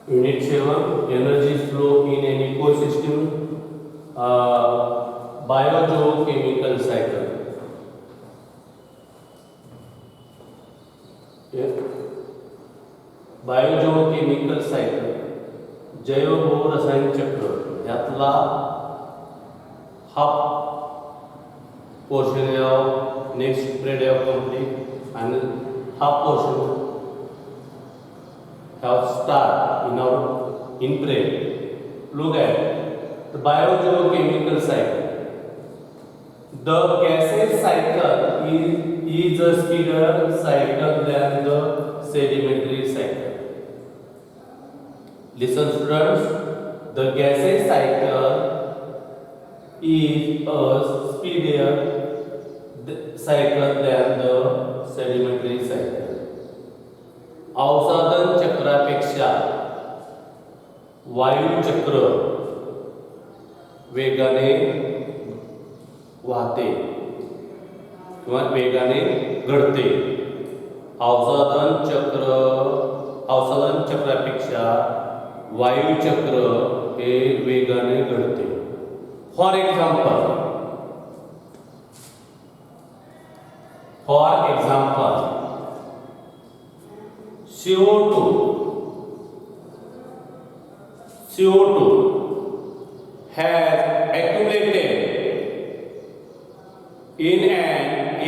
Unit 7 Energy flow in an ecosystem. Biogeochemical cycle. Biogeochemical cycle जैव भूरसायनिक चक्र यातला हा पोर्शन नेक्स्ट पीरियड कंप्लीट आणि हा portion have start in our in period. Look at the biogeochemical cycle. The gaseous cycle is a speedier cycle than the sedimentary cycle. Listen students, the gaseous cycle is a speedier cycle than the sedimentary cycle. अवसादन चक्रापेक्षा वायू चक्र वेगाने वाहते किंवा वेगाने घडते. अवसादन चक्रापेक्षा वायू चक्र हे वेगाने घडते. For example CO2 has accumulated in an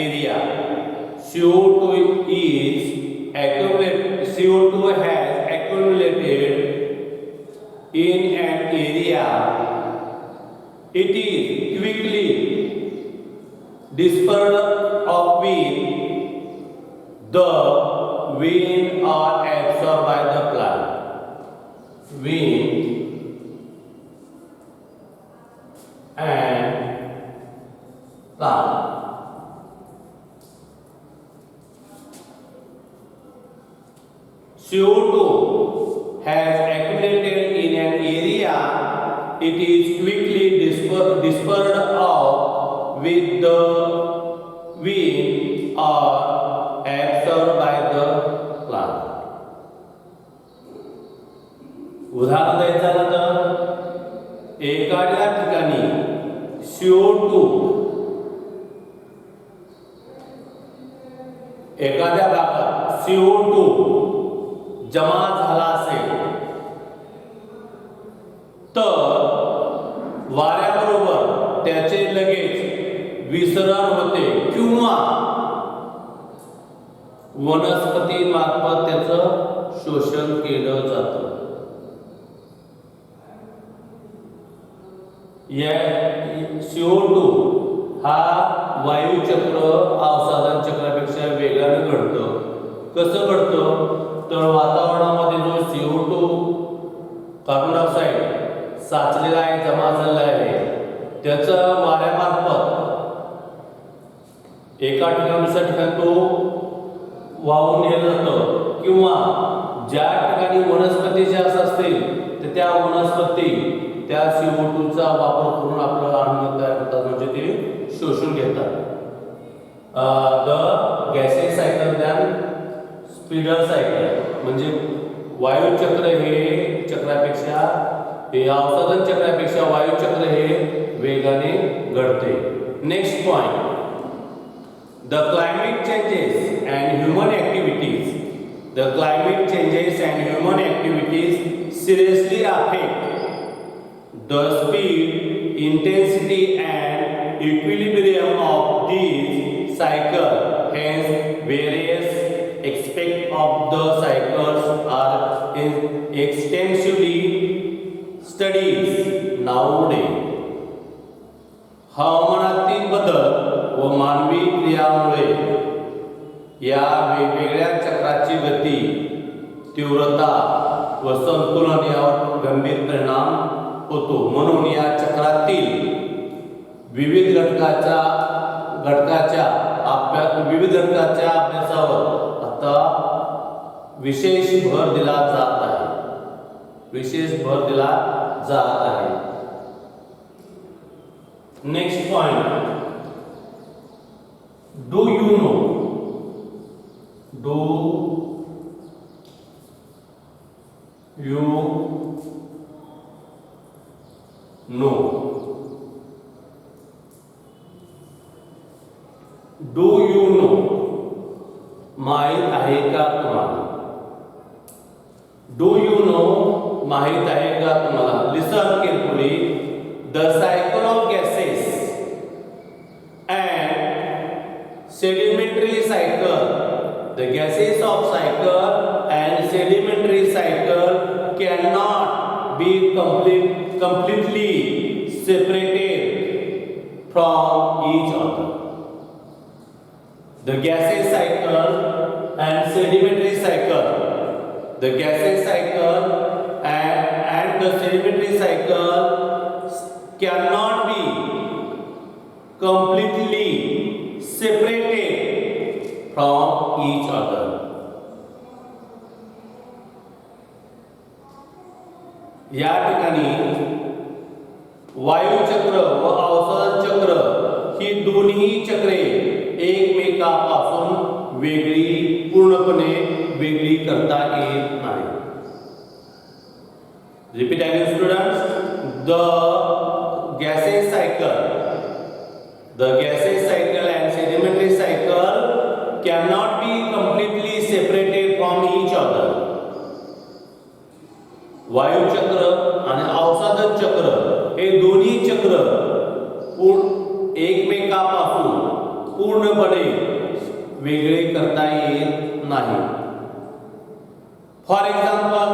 area. CO2 has accumulated in an area. It is quickly dispersed of wind. The wind are absorbed by the plant. Wind and plant. CO2 has accumulated in an area. It is quickly dispersed out with the wind or absorbed by the plant. उदाहरण द्यायचं तर एखाद्या ठिकाणी CO2 एखाद्या भागात CO2 जमा झाला असेल तर वाऱ्याबरोबर त्याचे लगेच विसरण होते किंवा वनस्पती मार्फत त्याचं शोषण केलं जातं. या CO2 हा वायू चक्र अवसादन चक्रापेक्षा वेगाने घडतं. कसं घडतं तर वातावरणामध्ये जो CO2 कार्बन डायऑक्साईड साचलेला आहे, जमा झालेला आहे, त्याचा वाऱ्यामार्फत एका ठिकाणी दुसऱ्या ठिकाणी तो वाहून नेलं जातं किंवा ज्या ठिकाणी वनस्पती ज्या असतील तर त्या वनस्पती त्या CO2 चा वापर करून आपलं अन्न तयार करतात, म्हणजे ते शोषून घेतात. The gases cycle than speeder cycle म्हणजे वायू चक्र हे चक्रापेक्षा अवसादन चक्रापेक्षा वायू चक्र हे वेगाने घडते. Next point, the climate changes and human activities. The climate changes and human activities seriously affect the speed, intensity and equilibrium of these cycles. Hence, various aspects of the cycles are extensively studied nowadays. हवामानातील बदल व मानवी क्रियामुळे या वेगवेगळ्या चक्राची गती, तीव्रता व संतुलन यावर गंभीर परिणाम होतो. म्हणून या चक्रातील विविध घटकाच्या अभ्यासावर आता विशेष भर दिला जात आहे. Next point, do you know you do you know माहित आहे का तुम्हाला? डू यू नो माहित आहे का तुम्हाला? Listen carefully. The cycle of gases and sedimentary cycle. The gases of cycle and sedimentary cycle cannot be completely separated from each other. The gaseous cycle and sedimentary cycle. The gaseous cycle and the sedimentary cycle cannot be completely separated from each other. या ठिकाणी वायुचक्र व अवसाद चक्र ही दोन्ही चक्रे एकमेकापासून वेगळी पूर्णपणे वेगळी करता येत नाही. Repeat again students. The gaseous cycle, the gaseous cycle and sedimentary cycle cannot be completely separated from each other. वायू चक्र आणि अवसादन चक्र हे दोन्ही चक्र एकमेकापासून पूर्णपणे वेगळे करता येत नाही. For example,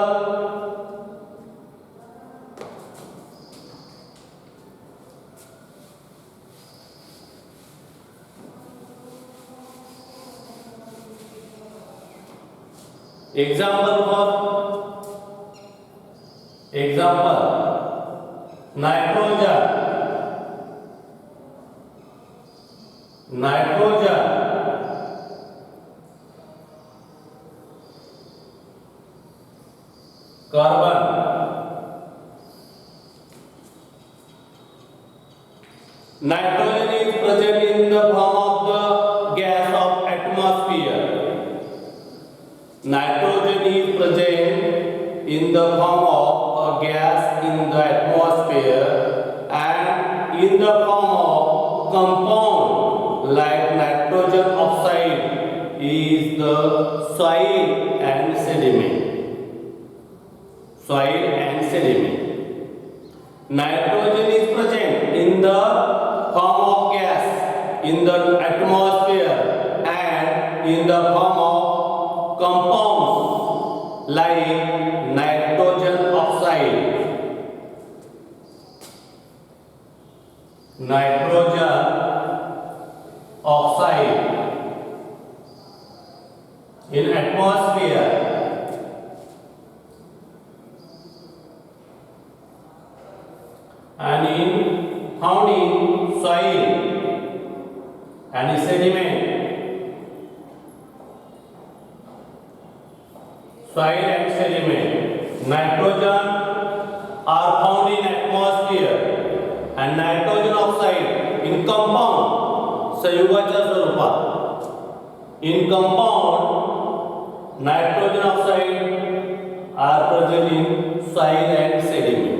example nitrogen carbon nitrogen is present in the form of the gas of atmosphere. Nitrogen is present in the form of a gas in the atmosphere and in the form of compound like nitrogen oxide is the soil and sediment. Soil and sediment. Nitrogen is present in the form of gas in the atmosphere and in the form of compounds like nitrogen oxide. Nitrogen oxide in atmosphere and found in soil and sediment. Soil and sediment. Nitrogen are found in atmosphere and nitrogen oxide in compound संयुगाच्या स्वरूपात. In compound nitrogen oxide are present in soil and sediment.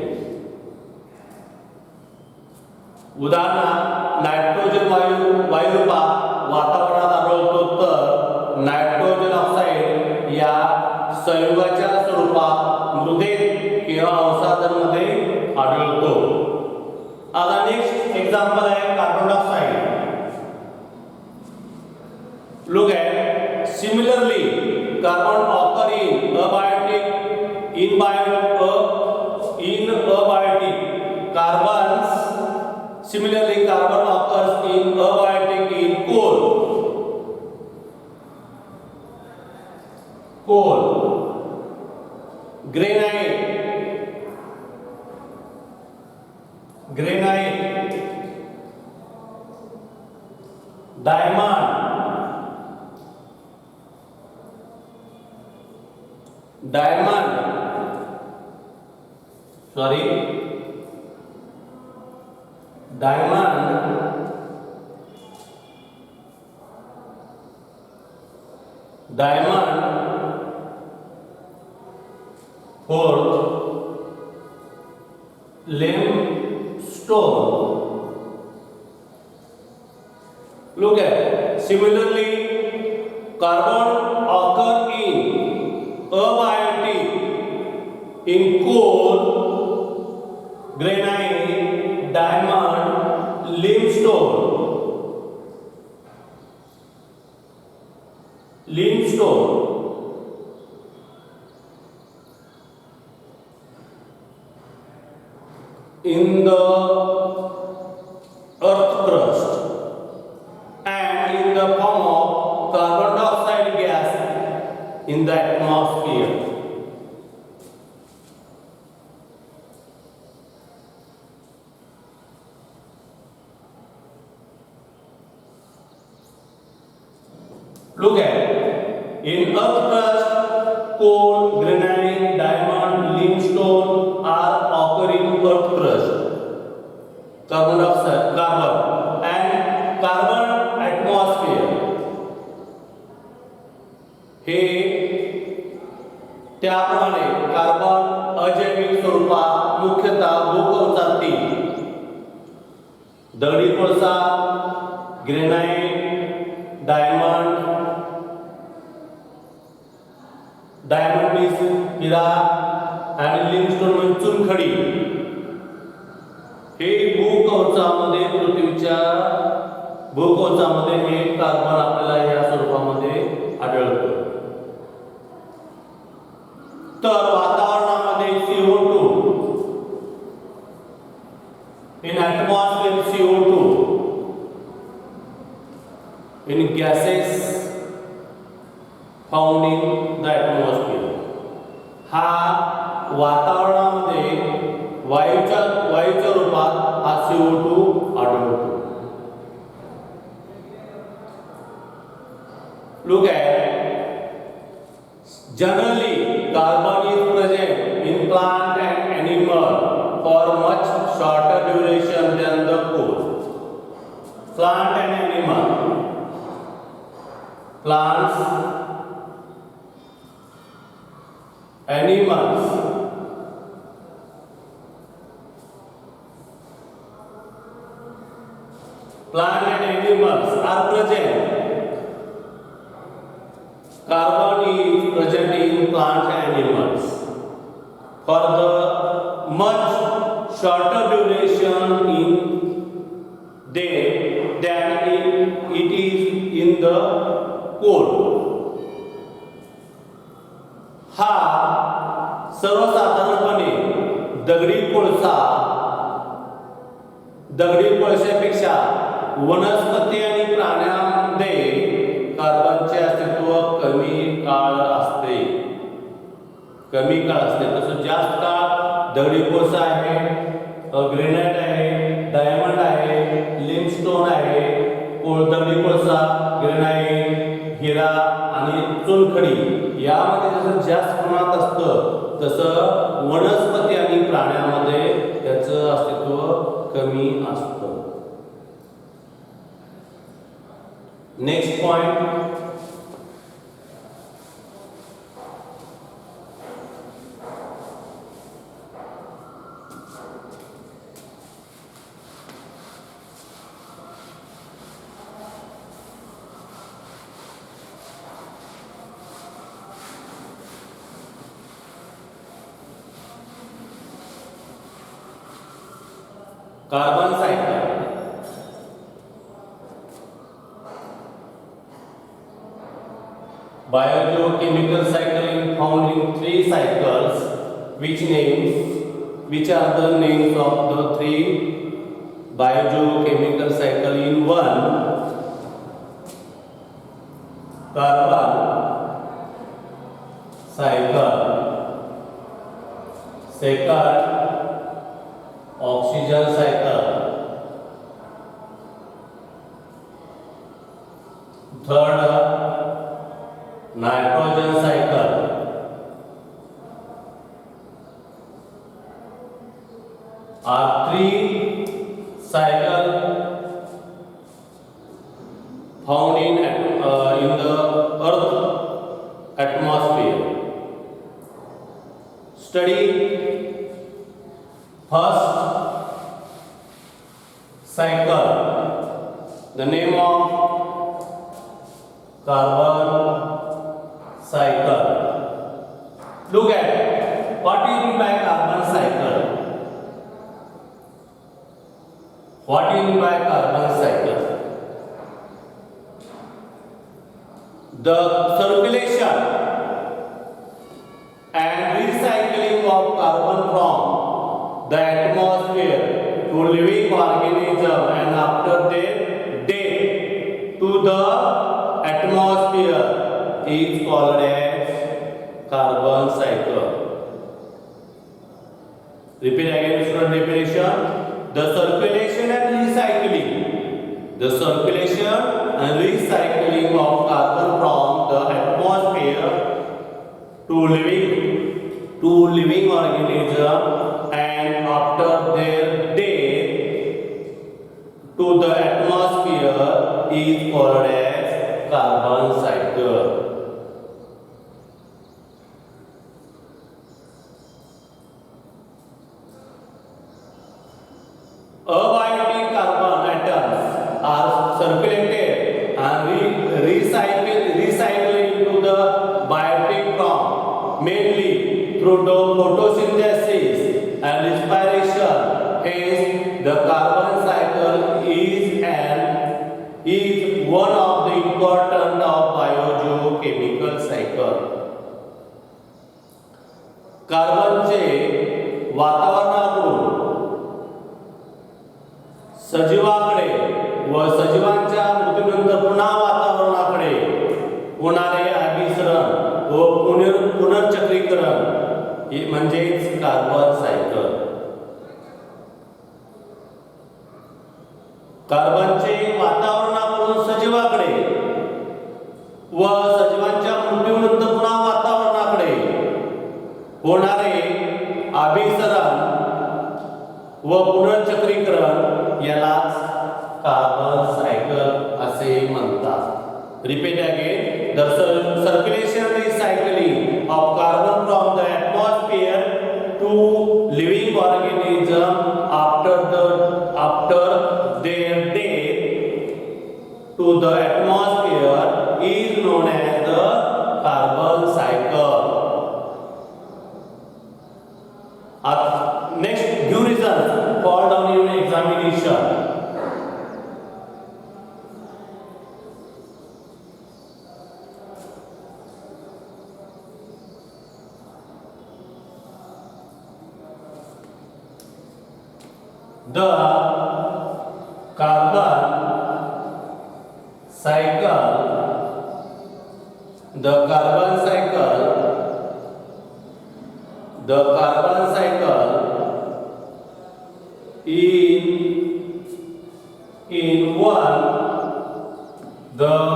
उदाहरणार्थ nitrogen वायुरूपात वातावरणात आढळतो तर nitrogen oxide या संयुगाच्या स्वरूपात मृदेत किंवा अवसादांमध्ये आढळतो. आता नेक्स्ट एक्झाम्पल आहे carbon dioxide. Look at similarly carbon occur in abiotic in abiotic carbons. Similarly carbon occurs in abiotic in coal. Granite, diamond, fourth, limestone. Look at Similarly, carbon occur in abiotic in coal, granite, diamond, limestone. In the earth crust and in the form of carbon dioxide gas in the atmosphere. Look at in earth crust, coal, granite, diamond, limestone are occurring earth crust. Carbon dioxide, carbon and carbon atmosphere. हे त्याप्रमाणे carbon अजैविक स्वरूपात मुख्यतः भूकवचातील दगडी कोळसा, granite, diamond means हिरा आणि लिमस्टोन म्हणजे चुनखडी हे भूकवचामध्ये पृथ्वीच्या भूकवचामध्ये हे कार्बन आपल्याला या स्वरूपामध्ये आढळतो. तर वातावरणामध्ये CO2 in atmosphere CO2 in gases found in the atmosphere. हा वातावरणामध्ये वायूच्या रूपात हा CO2 आढळतो. Look at generally carbon is present in plant and animal for much shorter duration than the coal. Plant and animal. Plants, animals, plant and animals are present. Carbon is present in plants and animals for the much shorter duration in them than it is in the coal. हा सर्वसाधारणपणे दगडी कोळशापेक्षा वनस्पती आणि प्राण्यांमध्ये कार्बनचे अस्तित्व कमी काळ असते. तसं जास्त काळ दगडी कोळसा आहे, ग्रेनाइट आहे, डायमंड आहे, लिमस्टोन आहे, दगडी कोळसा, ग्रेनाइट, हिरा आणि चुनखडी यामध्ये जसं जास्त प्रमाणात असतं तसं वनस्पती आणि प्राण्यांमध्ये त्याचं अस्तित्व कमी असतं. Next point, carbon cycle. Biogeochemical cycle is found in 3 cycles. Which are the names of the 3 biogeochemical cycle in 1? Carbon cycle. Second, oxygen cycle. Third, nitrogen cycle. Are 3 cycle found in the earth atmosphere. Study first cycle. The name of carbon cycle. Look at what do you mean by carbon cycle? What do you mean by carbon cycle? The circulation and recycling of carbon from the atmosphere to living organism and after their death to the atmosphere is called as carbon cycle. Repeat again, student, definition. The circulation and recycling. The circulation and recycling of carbon from the atmosphere to living organism and after their death to the atmosphere is called as carbon cycle. Abiotic carbon atoms are circulated and recycled into the biotic form mainly through the photosynthesis and respiration. Hence, the carbon cycle is one of the important of biogeochemical cycle. कार्बनचे वातावरणाकडून सजीवाकडे व सजीवांच्या मृत्यूनंतर पुन्हा वातावरणाकडे होणारे अभिसरण व पुनर्चक्रीकरण हे म्हणजेच कार्बन सायकल. कार्बनचे वातावरणाकडून सजीवाकडे व सजीवांच्या मृत्यूनंतर पुन्हा वातावरणाकडे होणारे अभिसरण व पुनर्चक्रीकरण यालाच कार्बन सायकल असे म्हणतात. Repeat again. The circulation recycling of carbon from the atmosphere to living organism after their death to the atmosphere is known as the carbon cycle. Next, due reasons fall down in examination.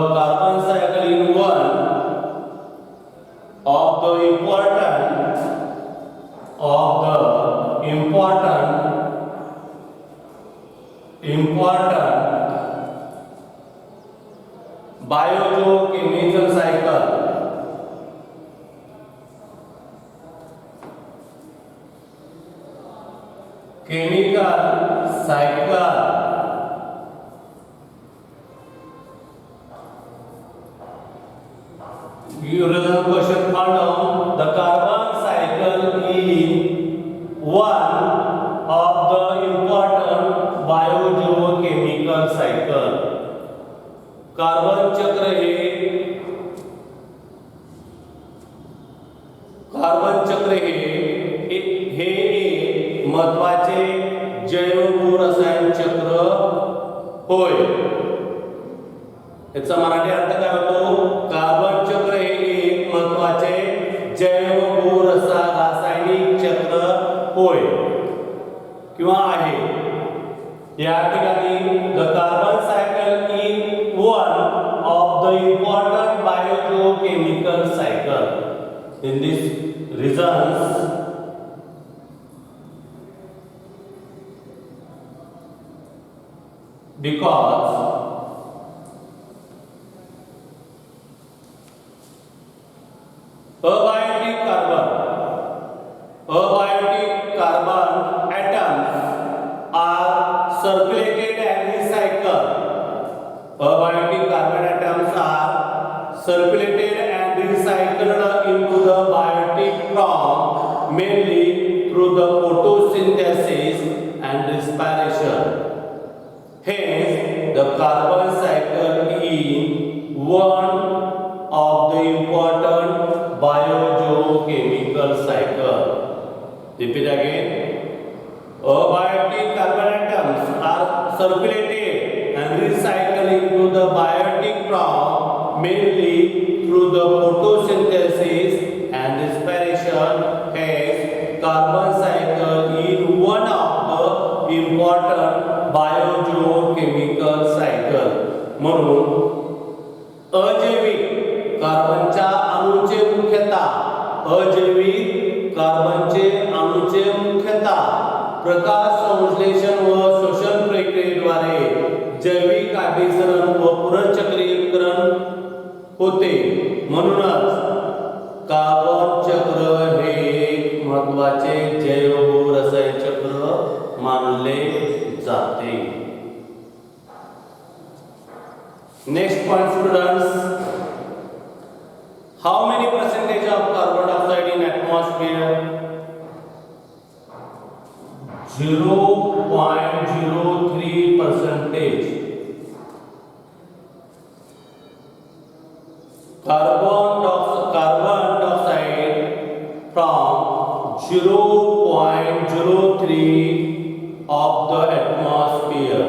The carbon cycle in one of the important biogeochemical cycle. Chemical cycle. You read question fall down. The carbon cycle is one of the important biogeochemical cycle. Carbon चक्र हे एक महत्वाचे जैवभूरसायन चक्र होय. याचा मराठी अर्थ काय होतो? कार्बन चक्र हे एक महत्वाचे जैवभूरासायनिक चक्र होय किंवा आहे. या ठिकाणी the carbon cycle is one of the important biochemical cycle. In this reasons because abiotic carbon atoms are circulated and recycled. Abiotic carbon atoms are circulated and recycled into the biotic form mainly through the photosynthesis and respiration. Hence, the carbon cycle is one of the important biogeochemical cycle. Repeat again. Abiotic carbon atoms are circulated and recycled into the biotic form mainly through the photosynthesis and respiration. Hence, carbon cycle is one of the important biogeochemical cycle. म्हणून अजैविक कार्बनच्या अणूचे मुख्यतः अजैविक कार्बनचे अणूचे मुख्यतः प्रकाश संश्लेषण व शोषण प्रक्रियेद्वारे जैविक अभिसरण व पुनर्चक्रीकरण होते. म्हणूनच कार्बन चक्र हे एक महत्त्वाचे जैव रासायनिक चक्र मानले जाते. Next point, students. How many percentage of carbon dioxide in atmosphere? 0.03 percentage. Carbon dioxide from 0.03 of the atmosphere.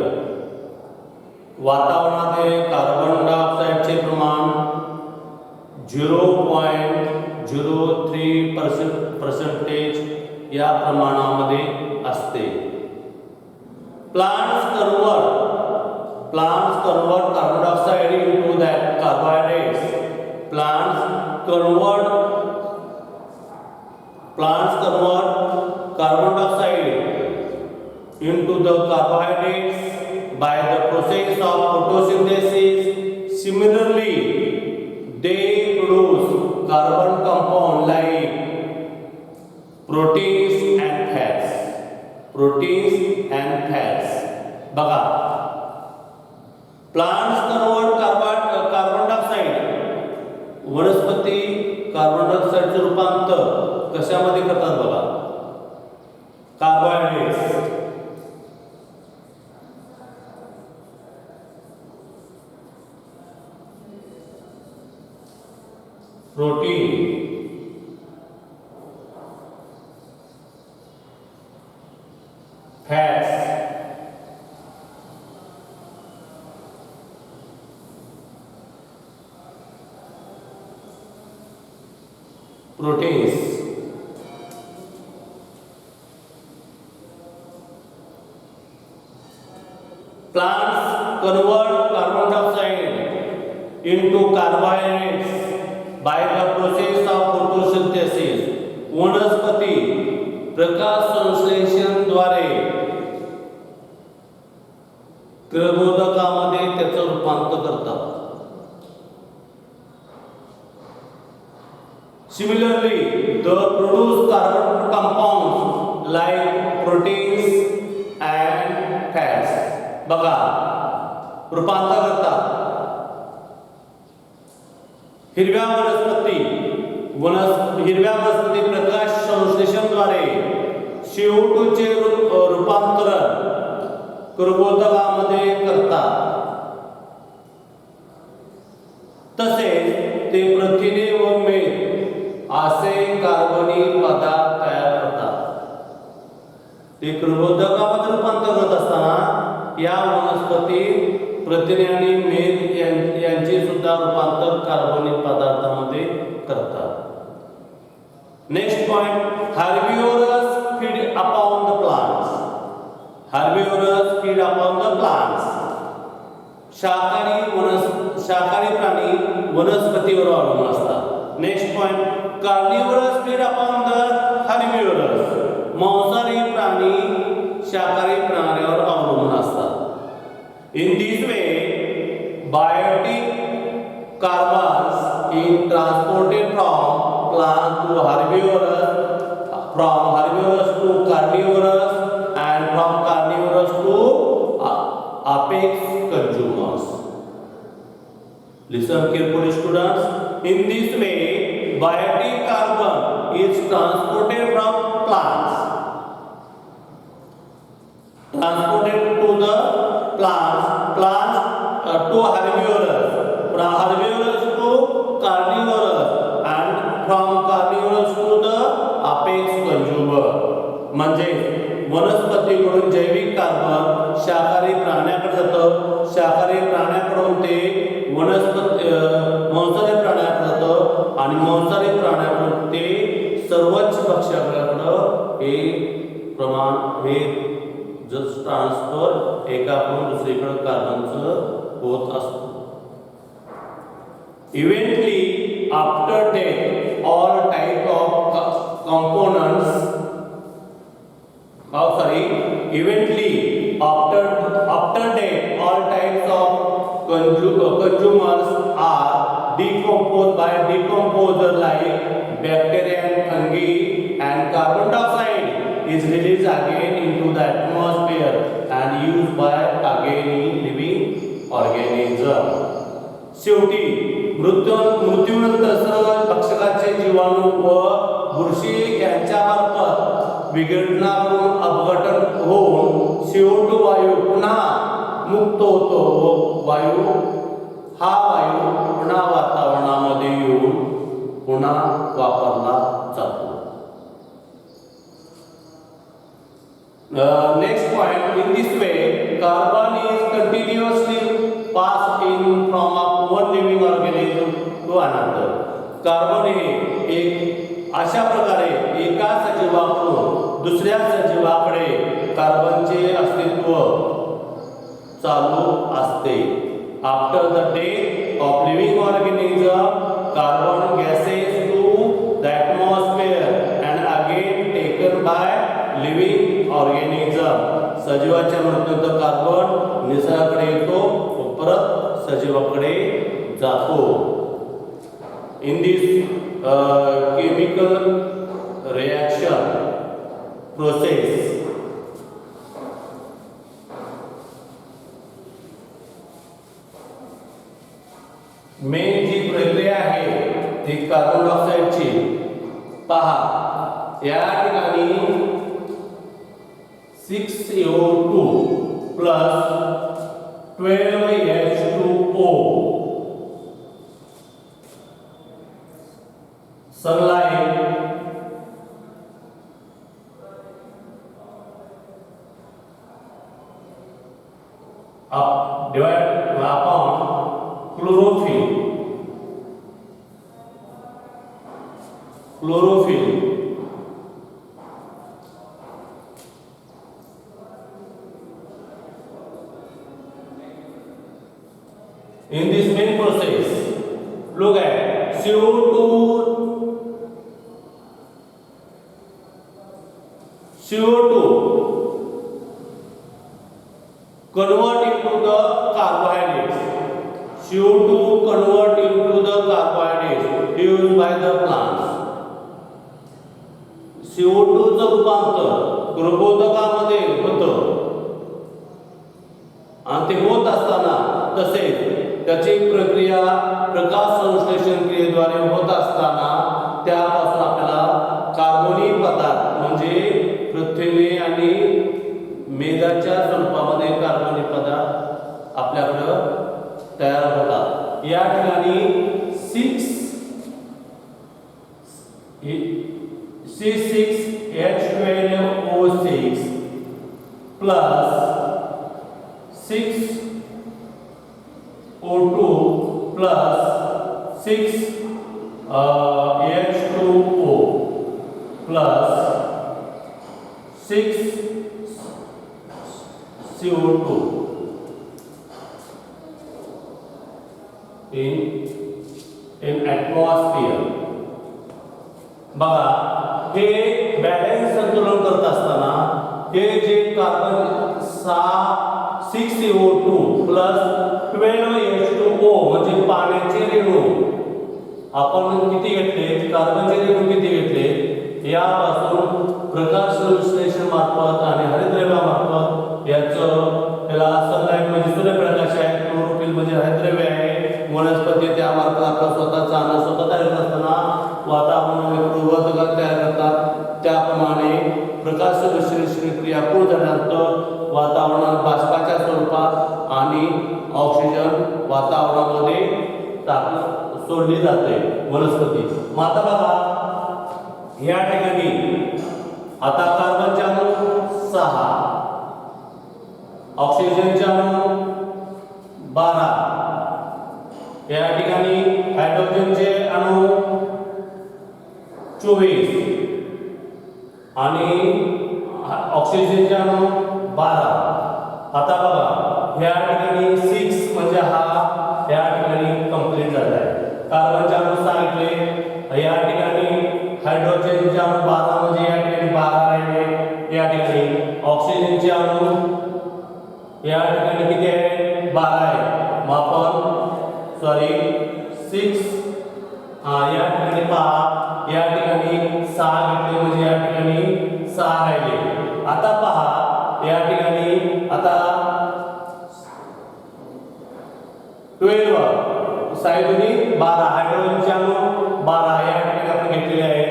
वातावरणातील कार्बन डायऑक्साइडचे प्रमाण 0.03% या प्रमाणामध्ये असते. Plants convert carbon dioxide into that carbohydrates. Plants convert carbon dioxide into the carbohydrates by the process of photosynthesis. Similarly, they produce carbon compound like proteins and fats. बघा, plants convert carbon dioxide. वनस्पती carbon डायऑक्साइडचे रूपांतर कशामध्ये करतात बघा? Carbohydrates. Protein, fats, proteins. Plants convert carbon dioxide into carbohydrates by the process of photosynthesis. वनस्पती प्रकाश संश्लेषण द्वारे प्रबोधकामध्ये त्याचं रूपांतर करतात. Similarly, they produce carbon compounds like proteins and fats. बघा, रूपांतर करतात. हिरव्या वनस्पती प्रकाश संश्लेषणाद्वारे CO2 चे रूपांतरण कर्बोदकामध्ये करतात. तसेच ते प्रथिने व मेद असे कार्बनी पदार्थ तयार करतात. ते कर्बोदकामध्ये रूपांतर करत असताना या वनस्पती प्रथिने आणि मेद यांचे सुद्धा रूपांतर कार्बनी पदार्थामध्ये करतात. Next point, herbivores feed upon the plants. Herbivores feed upon the plants. शाकाहारी प्राणी वनस्पतीवर अवलंबून असतात. Next point, carnivores feed upon the herbivores. मांसाहारी प्राणी शाकाहारी प्राण्यावर अवलंबून असतात. In this way, biotic carbons is transported from plant to herbivores, from herbivores to carnivorous, and from carnivorous to apex consumers. Listen carefully, students. In this way, biotic carbon is transported from plants, transported to the plants to herbivorous, from herbivorous to carnivorous, and from carnivorous to the apex consumer. म्हणजे वनस्पतीकडून जैविक carbon शाकाहारी प्राण्याकडे जातं, शाकाहारी प्राण्याकडून ते मांसाहारी प्राण्याकडे जातं आणि मांसाहारी प्राण्याकडून ते सर्वच भक्ष्याकडे हे प्रमाण हे जस्ट ट्रान्सफर एकाकडून दुसरीकडे कार्बनचं होत असतं. Eventually after death all type of components eventually after death all types of consumers are decomposed by decomposer like bacteria and fungi, and carbon dioxide is released again into the atmosphere and used by again in living organism. शेवटी मृत्यूनंतर सर्व भक्षकाचे जीवाणू व बुरशी यांच्यामार्फत विघटनाकडून अपघटन होऊन CO2 वायू पुन्हा मुक्त होतो व वायू पुन्हा वातावरणामध्ये येऊन पुन्हा वापरला जातो. Next point, in this way carbon is continuously passed in from one living organism to another. Carbon हे एक अशा प्रकारे एका सजीवाकडून दुसऱ्या सजीवाकडे कार्बनचे अस्तित्व चालू असते. After the death of living organism carbon gases to the atmosphere and again taken by living organism. सजीवाच्या मृत्यूनंतर कार्बन निसर्गाकडे येतो व परत सजीवाकडे जातो. In this chemical reaction process, main जी प्रक्रिया आहे ती कार्बन डायऑक्साइडची. पहा या ठिकाणी 6CO2 plus 12H2O sunlight divided upon chlorophyll. In this main process, look at CO2 convert into the carbohydrates. CO2 convert into the carbohydrates used by the plants. CO2 चं रूपांतर कर्बोदकामध्ये होतं आणि ते होत असताना तसेच त्याची प्रक्रिया प्रकाश संश्लेषण क्रियेद्वारे होत असताना त्यापासून आपल्याला कार्बनी पदार्थ म्हणजे पृथ्वी आणि मेदाच्या स्वरूपामध्ये कार्बनी पदार्थ आपल्याकडे तयार होतात. या ठिकाणी 6H12O6 plus 6O2 plus 6H2O plus 6CO2 in atmosphere. बघा हे बॅलन्स संतुलन करत असताना हे जे कार्बन 6CO2 plus 12H2O म्हणजे पाण्याचे रेणू आपण किती घेतले, कार्बनचे रेणू किती घेतले, यापासून प्रकाश संश्लेषण मार्फत आणि हरितद्रव्यामार्फत याचं त्याला सनलाईट म्हणजे सूर्यप्रकाश आहे, क्लोरोफिल म्हणजे हरितद्रव्य आहे वनस्पती त्या मार्फत आपला स्वतःचा अन्न स्वतः तयार करत असताना वातावरणामध्ये पूर्वतगार तयार करतात. त्याप्रमाणे प्रकाश संश्लेषण क्रिया पूर्ण झाल्यानंतर वातावरणात बाष्पाच्या स्वरूपात आणि ऑक्सिजन वातावरणामध्ये सोडली जाते वनस्पती. मग आता बघा या ठिकाणी आता कार्बनचे अणू 6, ऑक्सिजनचे अणू 12, या ठिकाणी हायड्रोजनचे अणू 24 आणि ऑक्सिजनचे अणू 12. आता बघा या ठिकाणी 6 म्हणजे हा या ठिकाणी कंप्लीट झाला आहे. कार्बनचे अणू सांगितले, या ठिकाणी हायड्रोजनचे अणू 12 म्हणजे या ठिकाणी 12 राहिले. या ठिकाणी ऑक्सिजनचे अणू या ठिकाणी किती आहे? 12 आहे. मग आपण सॉरी 6 या ठिकाणी पहा, या ठिकाणी 6 घेतले म्हणजे या ठिकाणी 6 राहिले. आता पहा या ठिकाणी आता 12 सायदोनी 12 हायड्रोजनचे अणू 12 या ठिकाणी आपण घेतलेले आहे.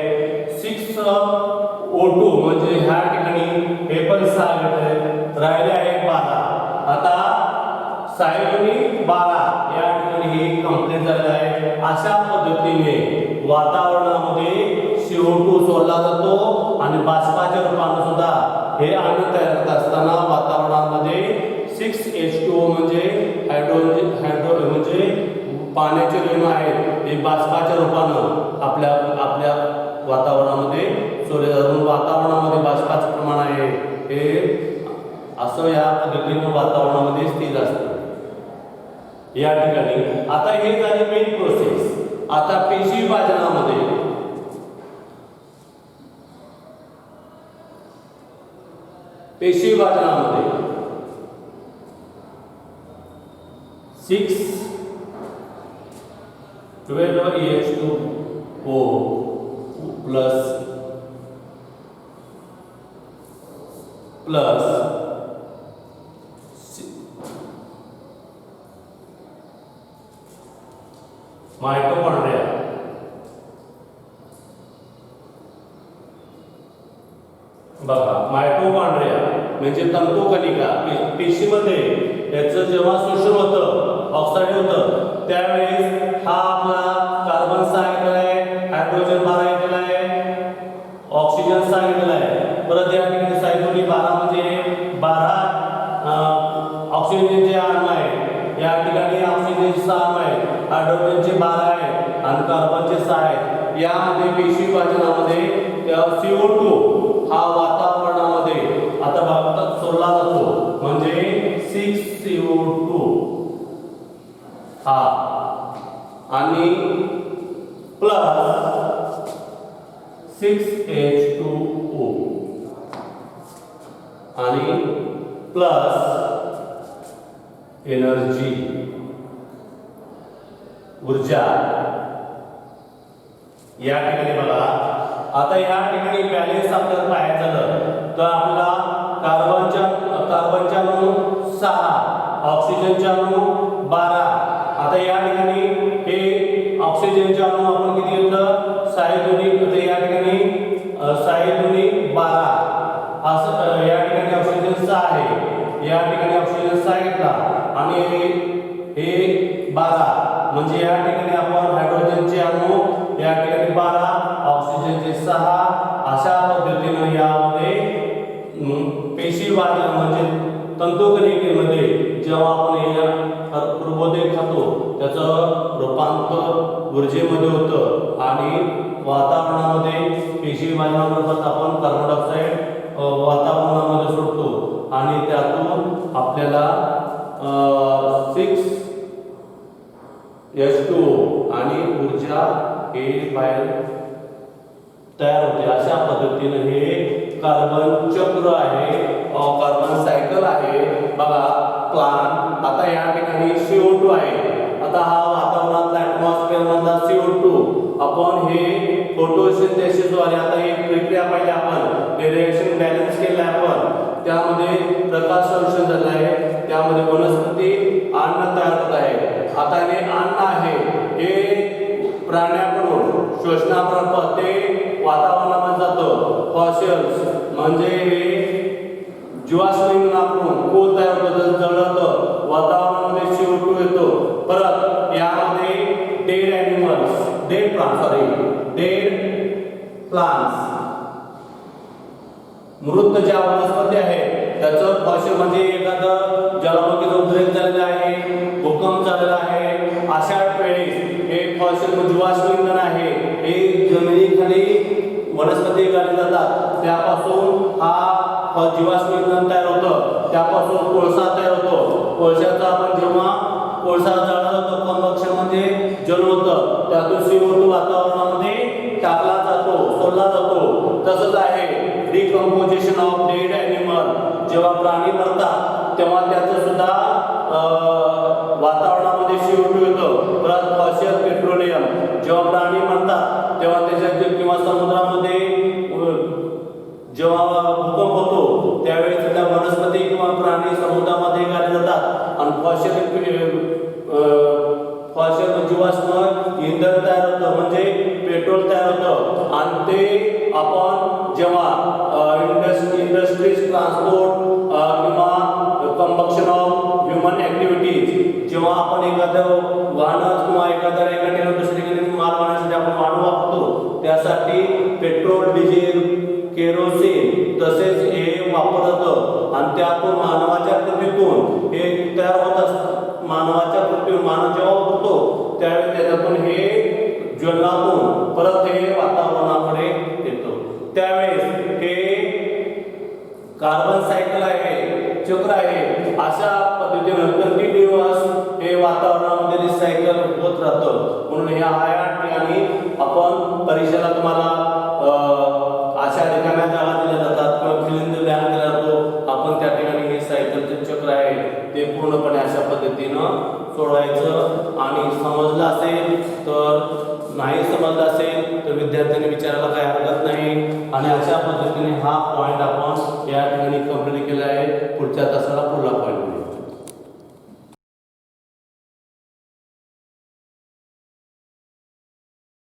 6O2 म्हणजे ह्या ठिकाणी हे पण 6 घेतले, राहिले आहे 12. आता सायदोनी 12 या ठिकाणी हे कंप्लीट झालेलं आहे. अशा पद्धतीने वातावरणामध्ये CO2 सोडला जातो आणि बाष्पाच्या रूपाने सुद्धा हे अणू तयार करत असताना वातावरणामध्ये 6H2O म्हणजे हायड्रोजन म्हणजे पाण्याचे रेणू आहेत, हे बाष्पाच्या रूपाने आपल्या वातावरणामध्ये सोडले जातात. वातावरणामध्ये बाष्पाचे प्रमाण आहे हे असं या पद्धतीने वातावरणामध्ये स्थिर असतं. या ठिकाणी आता हे झाले मेन प्रोसेस. आता पेशी विभाजनामध्ये पेशी विभाजनामध्ये 12H2O प्लस मायटोकॉन्ड्रिया बघा, मायटोकॉन्ड्रिया म्हणजे तंतुकणिका. पेशीमध्ये याचं जेव्हा शोषण होतं, ऑक्साईड होतं, त्यावेळेस हा आपला कार्बन सांगितलेला आहे, हायड्रोजन 12 घेतलेला आहे, ऑक्सिजन सांगितलेला आहे. परत या ठिकाणी सायटोनी 12 म्हणजे 12 ऑक्सिजनचे अणू आहे. या ठिकाणी ऑक्सिजनचे 6 अणू आहेत, हायड्रोजनचे 12 आहेत आणि कार्बनचे 6 आहेत. यामध्ये पेशी विभाजनामध्ये CO2 हा वातावरणामध्ये आता भारतात सोडला जातो म्हणजे 6CO2 हा आणि प्लस 6H2O आणि प्लस एनर्जी ऊर्जा. या ठिकाणी बघा आता या ठिकाणी बॅलन्स आपल्याला पाहायचं झालं तर आपला कार्बनच्या अणू 6, ऑक्सिजनच्या अणू 12. आता या ठिकाणी हे ऑक्सिजनचे अणू आपण किती घेतलं? 6 या ठिकाणी 6 12 असं या ठिकाणी ऑक्सिजन 6 आहे, या ठिकाणी ऑक्सिजन 6 घेतला आणि हे 12 म्हणजे या ठिकाणी आपण हायड्रोजनचे अणू या ठिकाणी 12, ऑक्सिजनचे 6. अशा पद्धतीने यामध्ये पेशी विभाजन म्हणजे तंतुकणिकेमध्ये जेव्हा आपण कार्बोदके खातो त्याचं रूपांतर ऊर्जेमध्ये होतं आणि वातावरणामध्ये पेशी विभाजनामार्फत आपण कार्बन डायऑक्साईड वातावरणामध्ये सोडतो आणि त्यातून आपल्याला 6H2O आणि ऊर्जा हे बाहेर तयार होते. अशा पद्धतीने हे कार्बन चक्र आहे, कार्बन सायकल आहे. बघा प्लांट आता या ठिकाणी CO2 आहे. आता हा वातावरणातला ॲटमॉस्फिअर मधला CO2 आपण हे फोटोसिंथेसिस द्वारे आता एक प्रक्रिया पाहिली आपण, ते रिएक्शन बॅलन्स केलं आपण. त्यामध्ये प्रकाश संश्लेषण झालं आहे, त्यामध्ये वनस्पती अन्न तयार होत आहे आता हे अन्न आहे हे प्राण्याकडून शोषणामार्फत ते वातावरणामध्ये जातं. फॉसिल्स म्हणजे हे जीवाश्म इंधनाकडून कोल तयार होतं, जळतं, वातावरणामध्ये CO2 येतो. परत यामध्ये डेड ॲनिमल्स, डेड प्लांट्स मृत ज्या वनस्पती आहेत त्याचं फॉसिल म्हणजे एखादं ज्वालामुखीचा उद्रेक झालेला आहे, भूकंप झालेला आहे, अशा वेळेस हे फॉसिल जीवाश्म इंधन आहे हे जमिनीखाली वनस्पती गाडली जातात. त्यापासून हा जीवाश्म इंधन तयार होतं. त्यापासून कोळसा तयार होतो. कोळशाचा आपण जेव्हा कोळसा जाळला जातो कंबक्शन म्हणजे जल होतं, त्यातून CO2 वातावरणामध्ये टाकला जातो, सोडला जातो. तसंच आहे डिकम्पोजिशन ऑफ डेड ॲनिमल. जेव्हा प्राणी मरतात तेव्हा त्याचं सुद्धा वातावरणामध्ये CO2 येतं. परत फॉसिल पेट्रोलियम जेव्हा प्राणी मरतात तेव्हा त्याच्यात किंवा समुद्रामध्ये जेव्हा भूकंप होतो त्यावेळेस त्या वनस्पती किंवा प्राणी समुद्रामध्ये गाडले जातात आणि फॉसिल जीवाश्म इंधन तयार होतं म्हणजे पेट्रोल तयार होतं. आणि ते आपण जेव्हा इंडस्ट्रीज ट्रान्सपोर्ट किंवा कंबक्शन ऑफ ह्युमन ॲक्टिव्हिटीज जेव्हा आपण एखादं वाहन किंवा एखाद्या एका ठिकाणी दुसऱ्या ठिकाणी माल वाहण्यासाठी आपण वाहन वापरतो त्यासाठी पेट्रोल, डिझेल, केरोसिन तसेच हे वापरत आणि त्यातून मानवाच्या कृतीतून हे तयार होत असतं. मानवाच्या कृतीतून मानव जेव्हा होतो त्यावेळी त्याच्यातून हे ज्वलनातून परत हे वातावरणाकडे येतो. त्यावेळेस हे कार्बन सायकल आहे, चक्र आहे. अशा पद्धतीने कंटिन्युअस हे वातावरणामध्ये रिसायकल होत राहतं. म्हणून हे आया ठिकाणी आपण परीक्षेला तुम्हाला अशा रिकाम्या जागा दिल्या जातात किंवा फिलिंग व्यायाम दिला जातो. आपण त्या ठिकाणी हे सायकलचे चक्र आहे ते पूर्णपणे अशा पद्धतीनं सोडवायचं. आणि समजलं असेल तर, नाही समजलं असेल तर विद्यार्थ्यांनी विचारायला काही हरकत नाही. आणि अशा पद्धतीने हा पॉईंट आपण या ठिकाणी कंप्लीट केला आहे. पुढच्या तासाला पुढला पॉईंट